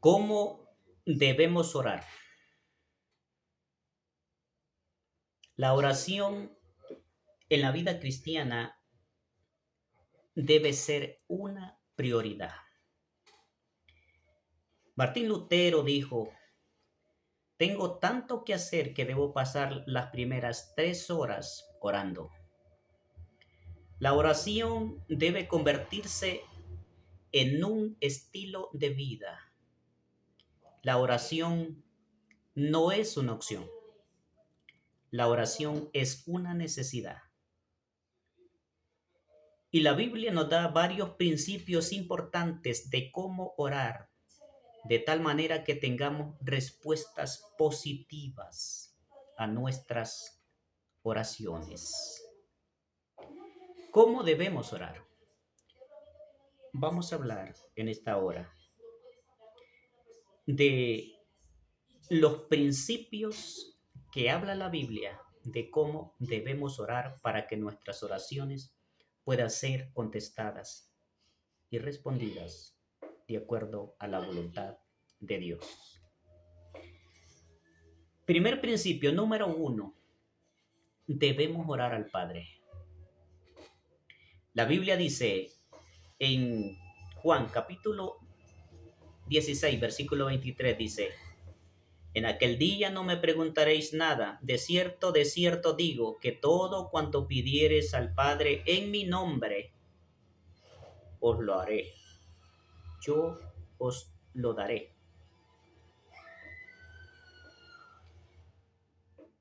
¿Cómo debemos orar? La oración en la vida cristiana debe ser una prioridad. Martín Lutero dijo, tengo tanto que hacer que debo pasar las primeras 3 horas orando. La oración debe convertirse en un estilo de vida. La oración no es una opción. La oración es una necesidad. Y la Biblia nos da varios principios importantes de cómo orar, de tal manera que tengamos respuestas positivas a nuestras oraciones. ¿Cómo debemos orar? Vamos a hablar en esta hora de los principios que habla la Biblia de cómo debemos orar para que nuestras oraciones puedan ser contestadas y respondidas de acuerdo a la voluntad de Dios. Primer principio, número 1, debemos orar al Padre. La Biblia dice en Juan capítulo 16, versículo 23, dice, en aquel día no me preguntaréis nada, de cierto digo, que todo cuanto pidiereis al Padre en mi nombre, os lo haré. Yo os lo daré.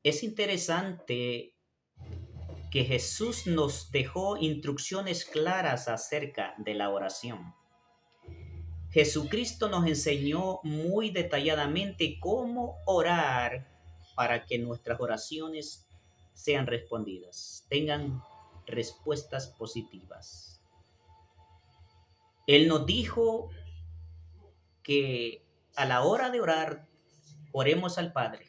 Es interesante que Jesús nos dejó instrucciones claras acerca de la oración. Jesucristo nos enseñó muy detalladamente cómo orar para que nuestras oraciones sean respondidas, tengan respuestas positivas. Él nos dijo que a la hora de orar, oremos al Padre.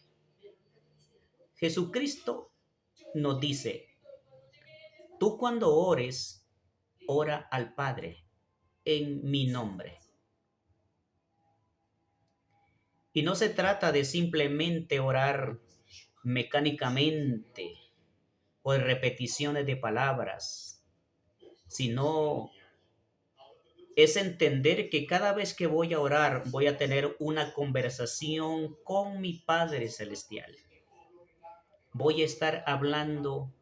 Jesucristo nos dice, tú cuando ores, ora al Padre en mi nombre. Y no se trata de simplemente orar mecánicamente o en repeticiones de palabras, sino es entender que cada vez que voy a orar voy a tener una conversación con mi Padre Celestial. Voy a estar hablando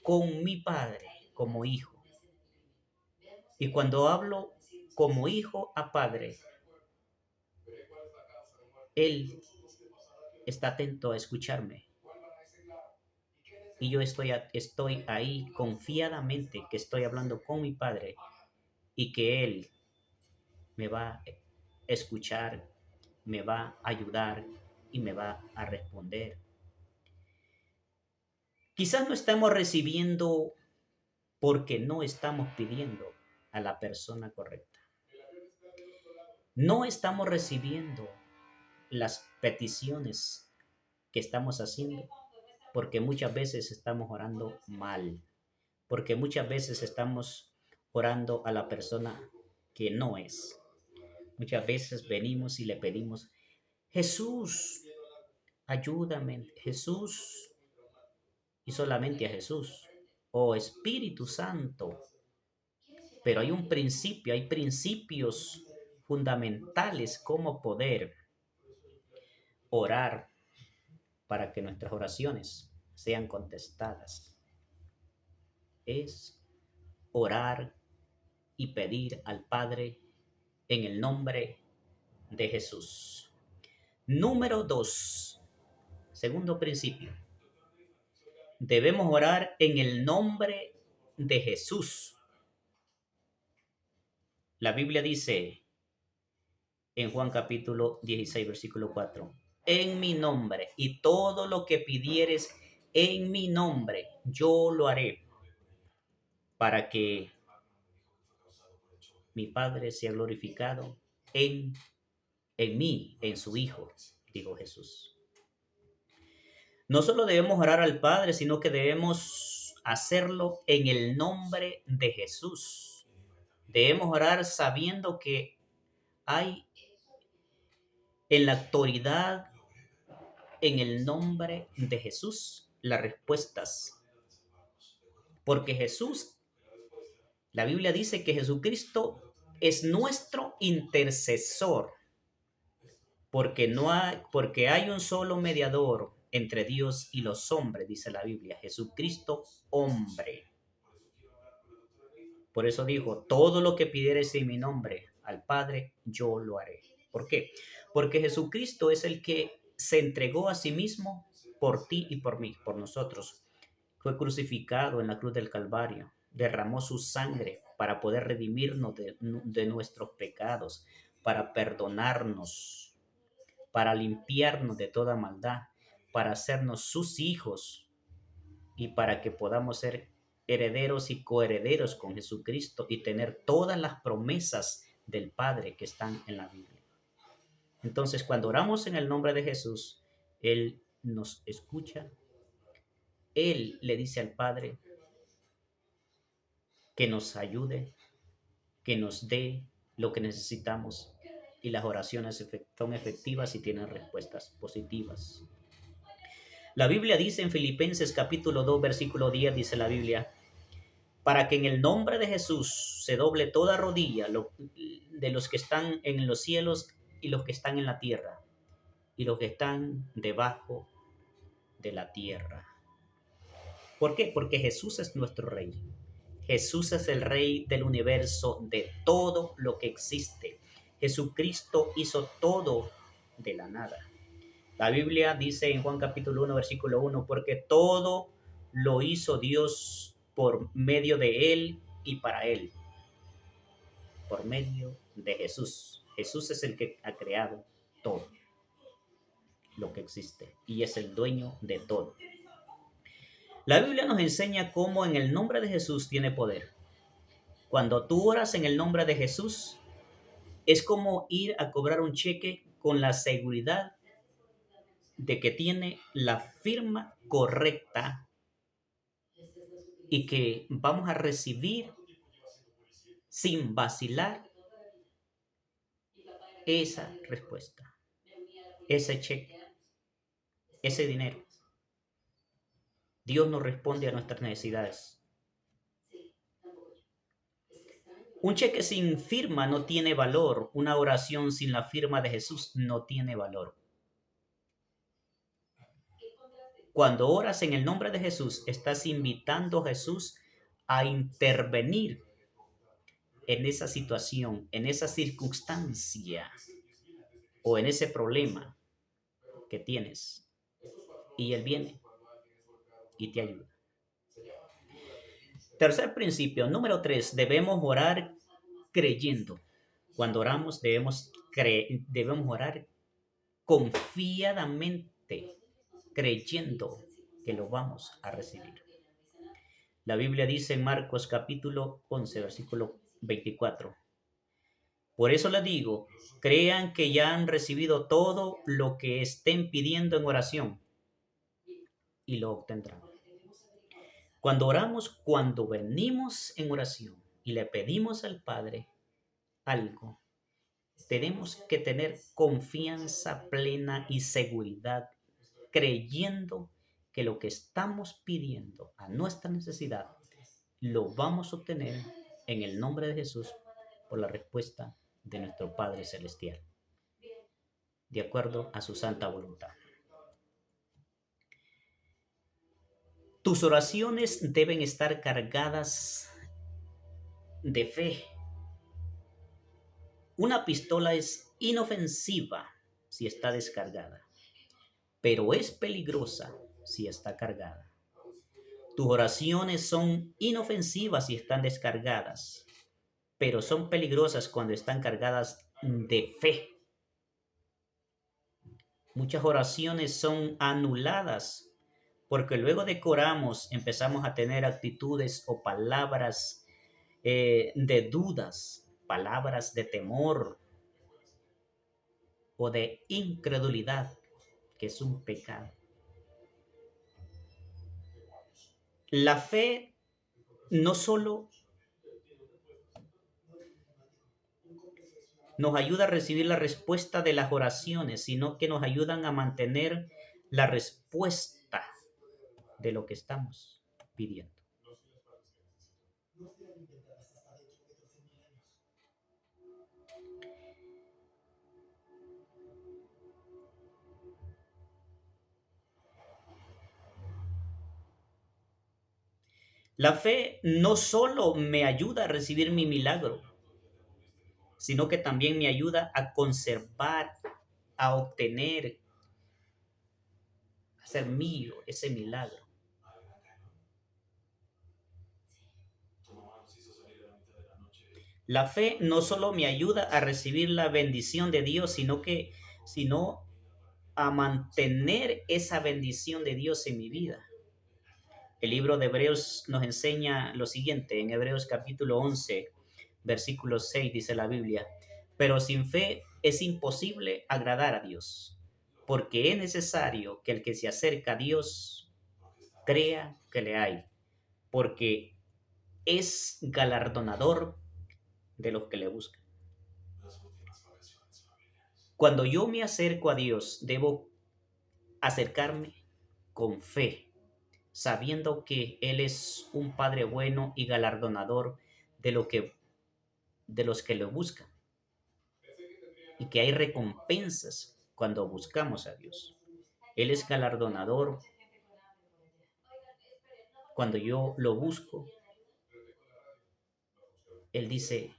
con mi Padre como hijo. Y cuando hablo como hijo a Padre, Él está atento a escucharme. Y yo estoy ahí confiadamente que estoy hablando con mi Padre y que Él me va a escuchar, me va a ayudar y me va a responder. Quizás no estamos recibiendo porque no estamos pidiendo a la persona correcta. No estamos recibiendo las peticiones que estamos haciendo porque muchas veces estamos orando mal, porque muchas veces estamos orando a la persona que no es. Muchas veces venimos y le pedimos, Jesús, ayúdame, Jesús, y solamente a Jesús, o Espíritu Santo. Pero hay principios fundamentales como poder orar para que nuestras oraciones sean contestadas. Es orar y pedir al Padre en el nombre de Jesús. Número 2, segundo principio. Debemos orar en el nombre de Jesús. La Biblia dice en Juan capítulo 16, versículo 4, en mi nombre, y todo lo que pidieres en mi nombre, yo lo haré, para que mi Padre sea glorificado en, en mí, en su Hijo, dijo Jesús. No solo debemos orar al Padre, sino que debemos hacerlo en el nombre de Jesús. Debemos orar sabiendo que hay en la autoridad, en el nombre de Jesús, las respuestas. Porque Jesús, la Biblia dice que Jesucristo es nuestro intercesor, porque hay un solo mediador entre Dios y los hombres, dice la Biblia, Jesucristo hombre. Por eso dijo, todo lo que pidieres en mi nombre al Padre, yo lo haré. ¿Por qué? Porque Jesucristo es el que se entregó a sí mismo por ti y por mí, por nosotros. Fue crucificado en la cruz del Calvario, derramó su sangre para poder redimirnos de nuestros pecados, para perdonarnos, para limpiarnos de toda maldad, para hacernos sus hijos y para que podamos ser herederos y coherederos con Jesucristo y tener todas las promesas del Padre que están en la Biblia. Entonces, cuando oramos en el nombre de Jesús, Él nos escucha. Él le dice al Padre que nos ayude, que nos dé lo que necesitamos y las oraciones son efectivas y tienen respuestas positivas. La Biblia dice en Filipenses capítulo 2, versículo 10, dice la Biblia, para que en el nombre de Jesús se doble toda rodilla de los que están en los cielos y los que están en la tierra y los que están debajo de la tierra. ¿Por qué? Porque Jesús es nuestro Rey. Jesús es el Rey del universo, de todo lo que existe. Jesucristo hizo todo de la nada. La Biblia dice en Juan capítulo 1, versículo 1, porque todo lo hizo Dios por medio de Él y para Él, por medio de Jesús. Jesús es el que ha creado todo lo que existe y es el dueño de todo. La Biblia nos enseña cómo en el nombre de Jesús tiene poder. Cuando tú oras en el nombre de Jesús, es como ir a cobrar un cheque con la seguridad de que tiene la firma correcta y que vamos a recibir sin vacilar esa respuesta, ese cheque, ese dinero. Dios nos responde a nuestras necesidades. Un cheque sin firma no tiene valor. Una oración sin la firma de Jesús no tiene valor. Cuando oras en el nombre de Jesús, estás invitando a Jesús a intervenir en esa situación, en esa circunstancia o en ese problema que tienes. Y Él viene y te ayuda. Tercer principio, número 3, debemos orar creyendo. Cuando oramos debemos orar confiadamente, creyendo que lo vamos a recibir. La Biblia dice en Marcos capítulo 11, versículo 24. Por eso les digo, crean que ya han recibido todo lo que estén pidiendo en oración y lo obtendrán. Cuando oramos, cuando venimos en oración y le pedimos al Padre algo, tenemos que tener confianza plena y seguridad, creyendo que lo que estamos pidiendo a nuestra necesidad lo vamos a obtener en el nombre de Jesús por la respuesta de nuestro Padre Celestial, de acuerdo a su santa voluntad. Tus oraciones deben estar cargadas de fe. Una pistola es inofensiva si está descargada, pero es peligrosa si está cargada. Tus oraciones son inofensivas si están descargadas, pero son peligrosas cuando están cargadas de fe. Muchas oraciones son anuladas porque luego de que oramos empezamos a tener actitudes o palabras de dudas, palabras de temor o de incredulidad, que es un pecado. La fe no solo nos ayuda a recibir la respuesta de las oraciones, sino que nos ayudan a mantener la respuesta de lo que estamos pidiendo. La fe no solo me ayuda a recibir mi milagro, sino que también me ayuda a conservar, a obtener, a hacer mío ese milagro. La fe no solo me ayuda a recibir la bendición de Dios, sino a mantener esa bendición de Dios en mi vida. El libro de Hebreos nos enseña lo siguiente, en Hebreos capítulo 11, versículo 6 dice la Biblia, pero sin fe es imposible agradar a Dios, porque es necesario que el que se acerca a Dios crea que le hay, porque es galardonador de los que le buscan. Cuando yo me acerco a Dios, debo acercarme con fe, sabiendo que Él es un Padre bueno y galardonador de, de los que lo buscan, y que hay recompensas cuando buscamos a Dios. Él es galardonador cuando yo lo busco. Él dice,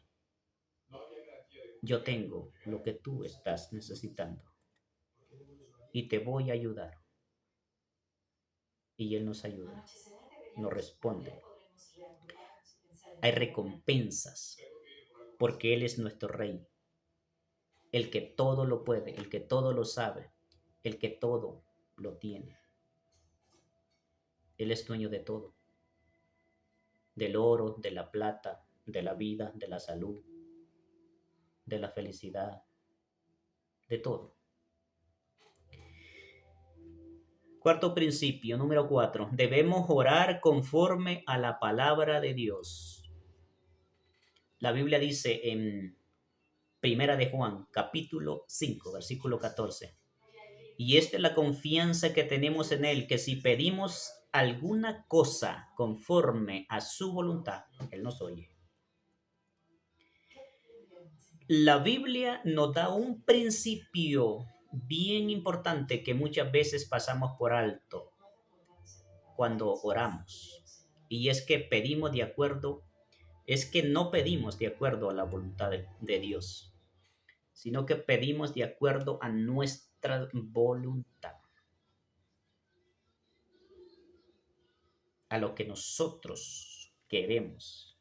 yo tengo lo que tú estás necesitando y te voy a ayudar. Y Él nos ayuda, nos responde. Hay recompensas porque Él es nuestro Rey, el que todo lo puede, el que todo lo sabe, el que todo lo tiene. Él es dueño de todo, del oro, de la plata, de la vida, de la salud, de la felicidad, de todo. Cuarto principio, número 4. Debemos orar conforme a la palabra de Dios. La Biblia dice en Primera de Juan, capítulo 5, versículo 14. Y esta es la confianza que tenemos en Él, que si pedimos alguna cosa conforme a su voluntad, Él nos oye. La Biblia nos da un principio bien importante que muchas veces pasamos por alto cuando oramos. Y es que pedimos de acuerdo, es que no pedimos de acuerdo a la voluntad de Dios, sino que pedimos de acuerdo a nuestra voluntad, a lo que nosotros queremos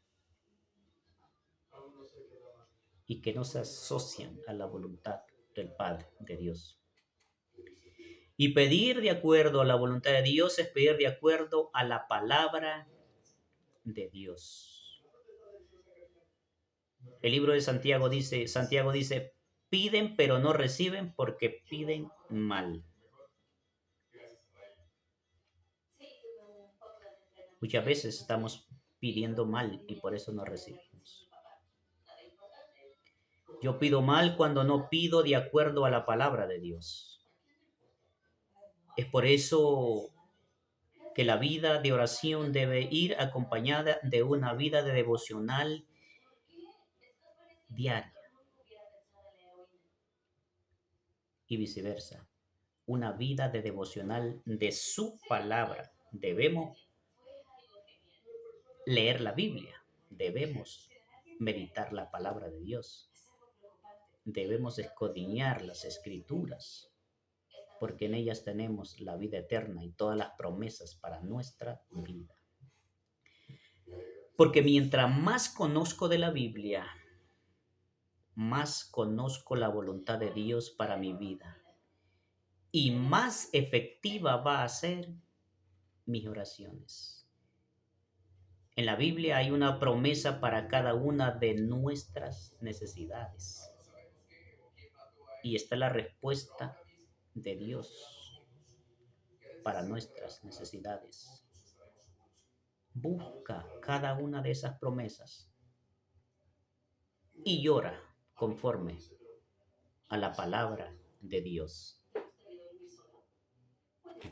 y que no se asocian a la voluntad del Padre, de Dios. Y pedir de acuerdo a la voluntad de Dios es pedir de acuerdo a la palabra de Dios. El libro de Santiago dice, piden pero no reciben porque piden mal. Muchas veces estamos pidiendo mal y por eso no recibimos. Yo pido mal cuando no pido de acuerdo a la palabra de Dios. Es por eso que la vida de oración debe ir acompañada de una vida de devocional diaria y viceversa. Una vida de devocional de su palabra. Debemos leer la Biblia, debemos meditar la palabra de Dios, debemos escudriñar las escrituras, porque en ellas tenemos la vida eterna y todas las promesas para nuestra vida. Porque mientras más conozco de la Biblia, más conozco la voluntad de Dios para mi vida y más efectiva va a ser mis oraciones. En la Biblia hay una promesa para cada una de nuestras necesidades. Y está la respuesta de Dios para nuestras necesidades. Busca cada una de esas promesas y llora conforme a la palabra de Dios.